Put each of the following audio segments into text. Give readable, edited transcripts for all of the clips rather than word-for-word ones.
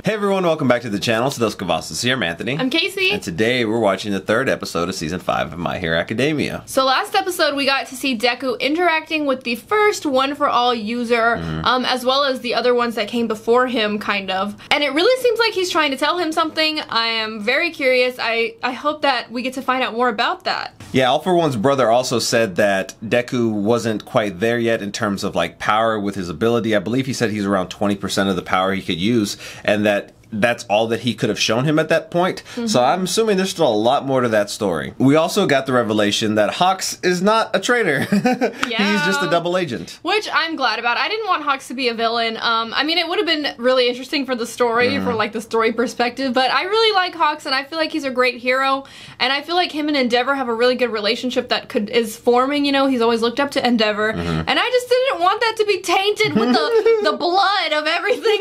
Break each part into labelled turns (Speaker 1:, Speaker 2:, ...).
Speaker 1: Hey everyone, welcome back to the channel. It's Dos Cavazos here. I'm Anthony.
Speaker 2: I'm Casey.
Speaker 1: And today we're watching the third episode of Season 5 of My Hero Academia.
Speaker 2: So last episode we got to see Deku interacting with the first One For All user, as well as the other ones that came before him, kind of. And it really seems like he's trying to tell him something. I am very curious. I hope that we get to find out more about that.
Speaker 1: Yeah, All For One's brother also said that Deku wasn't quite there yet in terms of like power with his ability. I believe he said he's around 20% of the power he could use, and that's all that he could have shown him at that point. So I'm assuming there's still a lot more to that story. We also got the revelation that Hawks is not a traitor. He's just a double agent.
Speaker 2: Which I'm glad about. I didn't want Hawks to be a villain. I mean, it would have been really interesting for the story, for like the story perspective, but I really like Hawks and I feel like he's a great hero. And I feel like him and Endeavor have a really good relationship that is forming, you know, he's always looked up to Endeavor. And I just didn't want that to be tainted with the blood of everything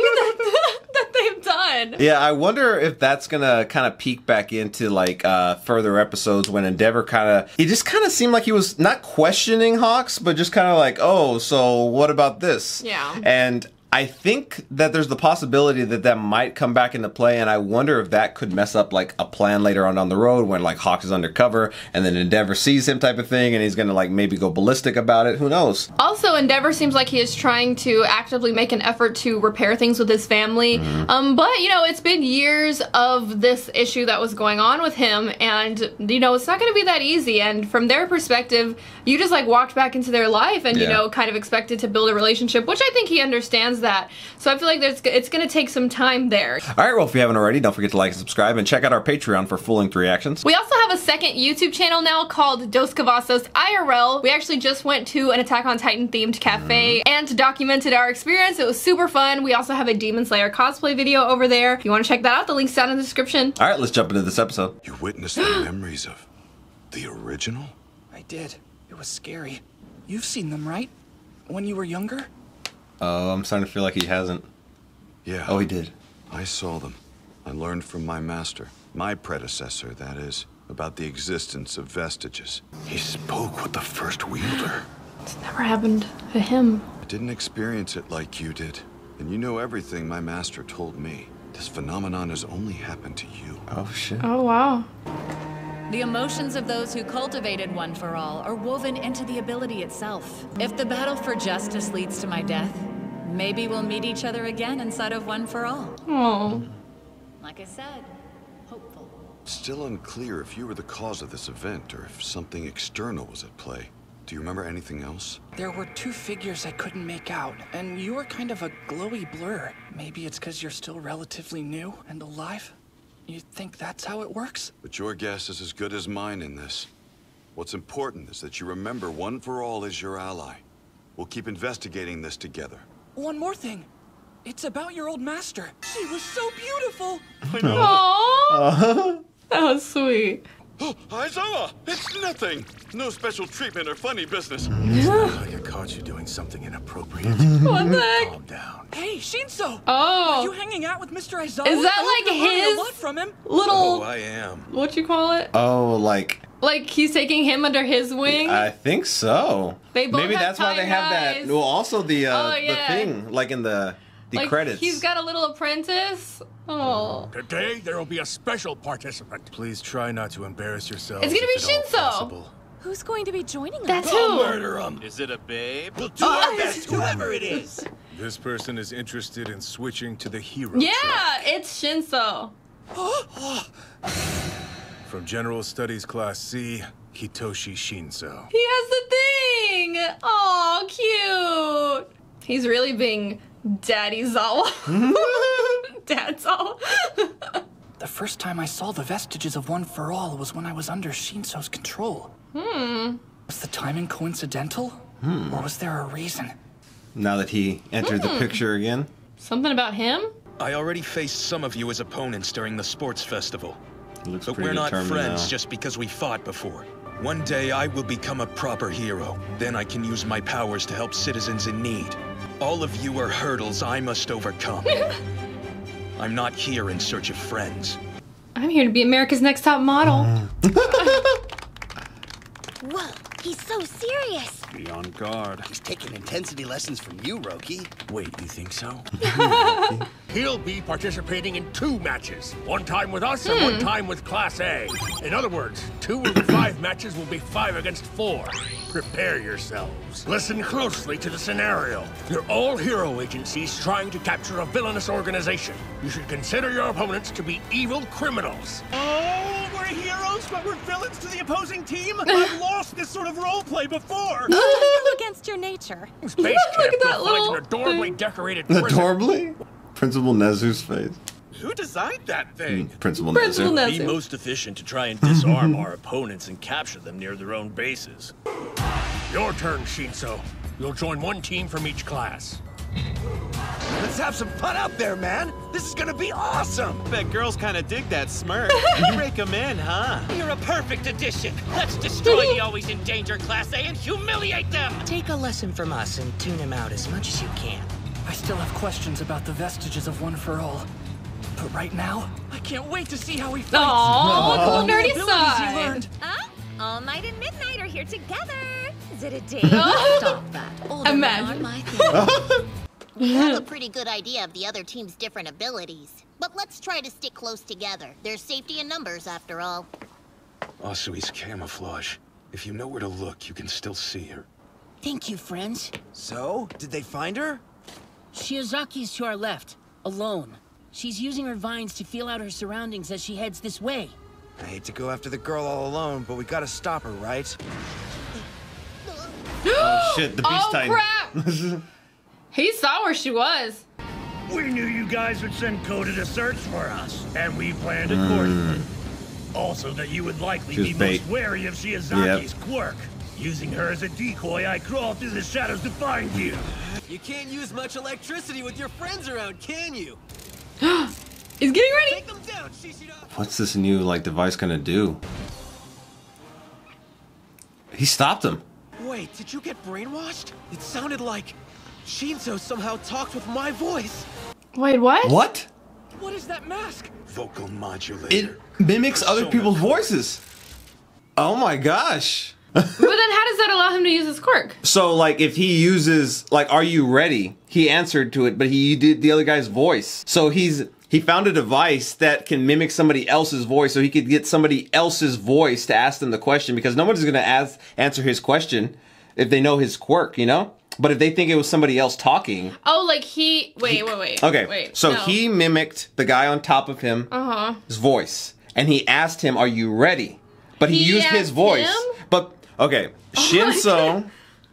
Speaker 2: that they've done.
Speaker 1: Yeah, I wonder if that's gonna kind of peek back into like further episodes when Endeavor he just kind of seemed like he was not questioning Hawks, but just kind of like, oh, so what about this?
Speaker 2: Yeah.
Speaker 1: And I think that there's the possibility that that might come back into play, and I wonder if that could mess up like a plan later on down the road when like Hawks is undercover and then Endeavor sees him type of thing and he's gonna like maybe go ballistic about it. Who knows?
Speaker 2: Also, Endeavor seems like he is trying to actively make an effort to repair things with his family. But you know, it's been years of this issue that was going on with him, and you know, it's not gonna be that easy. And from their perspective, you just like walked back into their life and you know, kind of expected to build a relationship, which I think he understands that. So I feel like it's going to take some time there.
Speaker 1: Alright, well if you haven't already, don't forget to like and subscribe and check out our Patreon for full-length reactions.
Speaker 2: We also have a second YouTube channel now called Dos Cavazos IRL. We actually just went to an Attack on Titan themed cafe and documented our experience. It was super fun. We also have a Demon Slayer cosplay video over there. If you want to check that out, the link's down in the description.
Speaker 1: Alright, let's jump into this episode.
Speaker 3: You witnessed the memories of the original?
Speaker 4: I did. It was scary. You've seen them, right? When you were younger?
Speaker 1: Oh, I'm starting to feel like he hasn't.
Speaker 3: Yeah.
Speaker 1: Oh, he did.
Speaker 3: I saw them. I learned from my master, my predecessor, that is, about the existence of vestiges. He spoke with the first wielder.
Speaker 2: It's never happened to him.
Speaker 3: I didn't experience it like you did. And you know everything my master told me. This phenomenon has only happened to you.
Speaker 1: Oh, shit.
Speaker 2: Oh, wow.
Speaker 5: The emotions of those who cultivated One For All are woven into the ability itself. If the battle for justice leads to my death, maybe we'll meet each other again inside of One For All.
Speaker 2: Oh.
Speaker 5: Like I said, hopeful.
Speaker 3: Still unclear if you were the cause of this event or if something external was at play. Do you remember anything else?
Speaker 4: There were two figures I couldn't make out, and you were kind of a glowy blur. Maybe it's because you're still relatively new and alive? You think that's how it works?
Speaker 3: But your guess is as good as mine in this. What's important is that you remember One For All is your ally. We'll keep investigating this together.
Speaker 4: One more thing. It's about your old master. She was so beautiful.
Speaker 3: I know.
Speaker 2: Aww. That was sweet.
Speaker 3: Oh, Aizawa! It's nothing! No special treatment or funny business.
Speaker 6: Like I caught you doing something inappropriate.
Speaker 2: What the heck?
Speaker 6: Calm down.
Speaker 4: Hey, Shinso!
Speaker 2: Oh.
Speaker 4: Are you hanging out with Mr. Aizawa?
Speaker 2: Is that
Speaker 4: I hope
Speaker 2: like
Speaker 4: you're learning
Speaker 2: his
Speaker 4: a lot from him.
Speaker 2: little...
Speaker 6: Oh, I am.
Speaker 2: What you call it?
Speaker 1: Oh, like
Speaker 2: he's taking him under his wing?
Speaker 1: I think so.
Speaker 2: They both
Speaker 1: Maybe
Speaker 2: have
Speaker 1: that's why they
Speaker 2: tiny
Speaker 1: have that.
Speaker 2: eyes.
Speaker 1: Well, also the
Speaker 2: yeah.
Speaker 1: thing, like in the
Speaker 2: like,
Speaker 1: credits.
Speaker 2: He's got a little apprentice. Oh.
Speaker 7: Today, there will be a special participant.
Speaker 6: Please try not to embarrass yourself.
Speaker 2: It's gonna be Shinso.
Speaker 5: Who's going to be joining us?
Speaker 2: That's
Speaker 7: I'll
Speaker 2: who.
Speaker 7: murder him.
Speaker 6: Is it a babe?
Speaker 7: We'll do our best, whoever it is.
Speaker 6: This person is interested in switching to the hero
Speaker 2: Yeah,
Speaker 6: track.
Speaker 2: it's Shinso.
Speaker 6: From General Studies Class C, Hitoshi Shinso.
Speaker 2: He has the thing. Oh, cute. He's really being Daddy Zawa. Dad Zawa.
Speaker 4: The first time I saw the vestiges of One For All was when I was under Shinso's control. Was the timing coincidental? Or was there a reason?
Speaker 1: Now that he entered the picture again.
Speaker 2: Something about him?
Speaker 8: I already faced some of you as opponents during the sports festival.
Speaker 1: He looks
Speaker 8: But
Speaker 1: pretty
Speaker 8: we're not
Speaker 1: determined
Speaker 8: friends
Speaker 1: now.
Speaker 8: just because we fought before. One day I will become a proper hero. Then I can use my powers to help citizens in need. All of you are hurdles I must overcome. I'm not here in search of friends.
Speaker 2: I'm here to be America's Next Top Model.
Speaker 9: Whoa, he's so serious.
Speaker 6: Be on guard.
Speaker 10: He's taking intensity lessons from you, Roki.
Speaker 6: Wait, you think so?
Speaker 7: He'll be participating in 2 matches. 1 time with us and 1 time with Class A. In other words, 2 of the 5 matches will be 5 against 4. Prepare yourselves. Listen closely to the scenario. You're all hero agencies trying to capture a villainous organization. You should consider your opponents to be evil criminals.
Speaker 11: Oh, we're heroes, but we're villains to the opposing team? I've lost this sort of roleplay before.
Speaker 9: You just go against your nature.
Speaker 7: Space camp will find an adorably decorated prison.
Speaker 1: Adorably? Principal Nezu's face.
Speaker 11: Who designed that thing?
Speaker 1: Principal Nezu.
Speaker 11: Be most efficient to try and disarm our opponents and capture them near their own bases.
Speaker 7: Your turn, Shinso. You'll join 1 team from each class.
Speaker 10: Let's have some fun out there, man. This is gonna be awesome.
Speaker 11: Bet girls kind of dig that smirk. Break them in, huh?
Speaker 12: You're a perfect addition. Let's destroy the always in danger Class A and humiliate them.
Speaker 13: Take a lesson from us and tune him out as much as you can.
Speaker 4: I still have questions about the vestiges of One for All. But right now, I can't wait to see how he fights.
Speaker 2: Aww, cool nerdy
Speaker 4: Abilities he
Speaker 2: side.
Speaker 4: learned.
Speaker 9: All Might and Midnight are here together. Is it a date?
Speaker 5: Stop that.
Speaker 2: Older men are
Speaker 5: my thing.
Speaker 9: We have a pretty good idea of the other team's different abilities. But let's try to stick close together. There's safety in numbers, after all.
Speaker 3: Asui's camouflage. If you know where to look, you can still see her.
Speaker 13: Thank you, friends.
Speaker 10: So, did they find her?
Speaker 13: Shiozaki's to our left, alone. She's using her vines to feel out her surroundings as she heads this way.
Speaker 10: I hate to go after the girl all alone, but we gotta stop her, right?
Speaker 1: Oh shit, the Beast Titan.
Speaker 2: crap! He saw where she was.
Speaker 11: We knew you guys would send Koda to search for us, and we planned accordingly. Also that you would likely be
Speaker 1: bait.
Speaker 11: most wary of Shiozaki's quirk. Using her as a decoy, I crawled through the shadows to find you.
Speaker 14: You can't use much electricity with your friends around, can you?
Speaker 2: He's getting ready.
Speaker 14: Take them down, Shishida.
Speaker 1: What's this new like device gonna do? He stopped him.
Speaker 14: Wait, did you get brainwashed? It sounded like Shinso somehow talked with my voice.
Speaker 2: Wait, what?
Speaker 1: What?
Speaker 14: What is that mask?
Speaker 3: Vocal modulator.
Speaker 1: It mimics other people's voices. Oh my gosh.
Speaker 2: But then how does that allow him to use his quirk?
Speaker 1: So like if he uses like "Are you ready?" he answered to it, but he did the other guy's voice. So he found a device that can mimic somebody else's voice, so he could get somebody else's voice to ask them the question, because nobody's gonna answer his question if they know his quirk, you know? But if they think it was somebody else talking.
Speaker 2: Oh, like wait.
Speaker 1: Okay,
Speaker 2: wait,
Speaker 1: so
Speaker 2: no.
Speaker 1: he mimicked the guy on top of him, his voice, and he asked him, "Are you ready?" But he used his voice.
Speaker 2: him?
Speaker 1: But okay, Shinso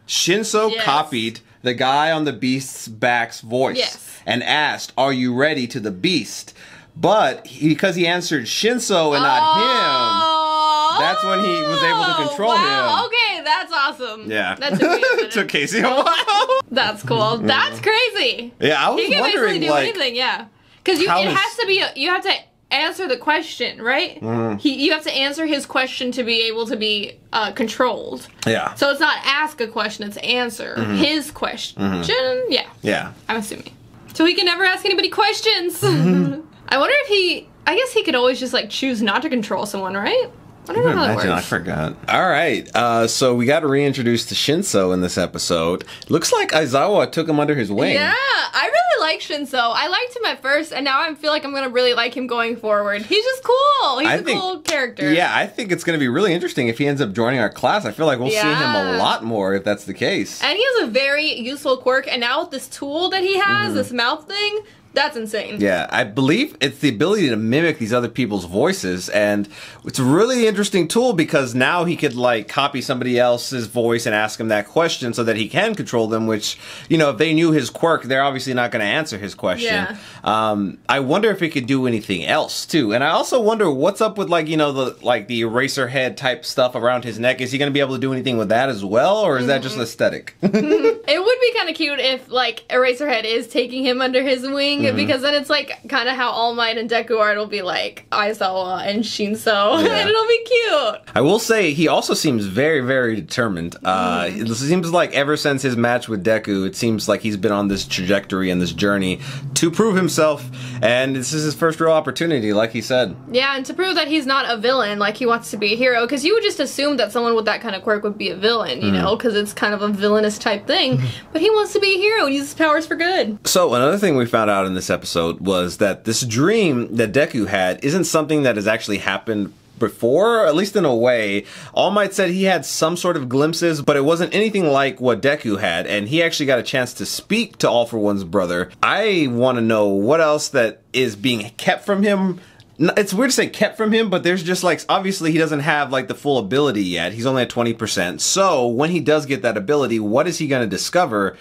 Speaker 2: Yes.
Speaker 1: copied the guy on the beast's back's voice
Speaker 2: Yes.
Speaker 1: and asked, "Are you ready?" to the beast. But because he answered Shinso and not him, that's when he was able to control him.
Speaker 2: Okay, that's awesome.
Speaker 1: Yeah.
Speaker 2: That took me a minute.
Speaker 1: Took Casey a while.
Speaker 2: That's cool. That's crazy.
Speaker 1: Yeah, I was
Speaker 2: He can
Speaker 1: wondering,
Speaker 2: basically do
Speaker 1: like,
Speaker 2: anything, yeah. Because it
Speaker 1: how is-
Speaker 2: has to be, you have to answer the question, right? You have to answer his question to be able to be controlled.
Speaker 1: Yeah.
Speaker 2: So it's not ask a question, it's answer his question. Yeah,
Speaker 1: Yeah.
Speaker 2: I'm assuming. So he can never ask anybody questions. I wonder if I guess he could always just like choose not to control someone, right? I don't know how that
Speaker 1: Imagine, I
Speaker 2: works.
Speaker 1: forgot. All right, so we got reintroduced to Shinso in this episode. Looks like Aizawa took him under his wing.
Speaker 2: Yeah, I really like Shinso. I liked him at first, and now I feel like I'm gonna really like him going forward. He's just cool. He's a cool character.
Speaker 1: Yeah, I think it's going to be really interesting if he ends up joining our class. I feel like we'll see him
Speaker 2: Yeah.
Speaker 1: a lot more if that's the case.
Speaker 2: And he has a very useful quirk, and now with this tool that he has, this mouth thing, that's insane.
Speaker 1: Yeah, I believe it's the ability to mimic these other people's voices, and it's a really interesting tool because now he could like copy somebody else's voice and ask him that question so that he can control them, which, you know, if they knew his quirk, they're obviously not going to answer his question.
Speaker 2: Yeah.
Speaker 1: I wonder if he could do anything else too. And I also wonder what's up with like, you know, the eraser head type stuff around his neck. Is he going to be able to do anything with that as well, or is that just aesthetic?
Speaker 2: It It would be kind of cute if, like, Eraserhead is taking him under his wing, because then it's, like, kind of how All Might and Deku are. It'll be, like, Aizawa and Shinso, and it'll be cute.
Speaker 1: I will say, he also seems very, very determined. It seems like ever since his match with Deku, it seems like he's been on this trajectory and this journey to prove himself, and this is his first real opportunity, like he said.
Speaker 2: Yeah, and to prove that he's not a villain, like, he wants to be a hero, because you would just assume that someone with that kind of quirk would be a villain, you know, because it's kind of a villainous type thing, but he wants to be a hero and use his powers for good.
Speaker 1: So another thing we found out in this episode was that this dream that Deku had isn't something that has actually happened before, at least in a way. All Might said he had some sort of glimpses, but it wasn't anything like what Deku had, and he actually got a chance to speak to All For One's brother. I want to know what else that is being kept from him. It's weird to say kept from him, but there's just like, obviously he doesn't have like the full ability yet. He's only at 20%. So when he does get that ability, what is he going to discover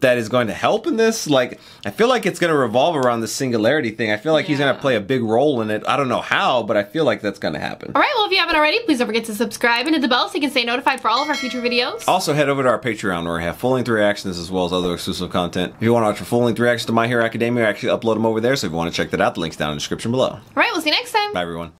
Speaker 1: that is going to help in this? Like, I feel like it's going to revolve around the singularity thing. I feel like he's going to play a big role in it. I don't know how, but I feel like that's going to happen.
Speaker 2: Alright, well, if you haven't already, please don't forget to subscribe and hit the bell so you can stay notified for all of our future videos.
Speaker 1: Also, head over to our Patreon where we have full-length reactions as well as other exclusive content. If you want to watch a full-length reaction to My Hero Academia, I actually upload them over there, so if you want to check that out, the link's down in the description below.
Speaker 2: Alright, we'll see you next time.
Speaker 1: Bye, everyone.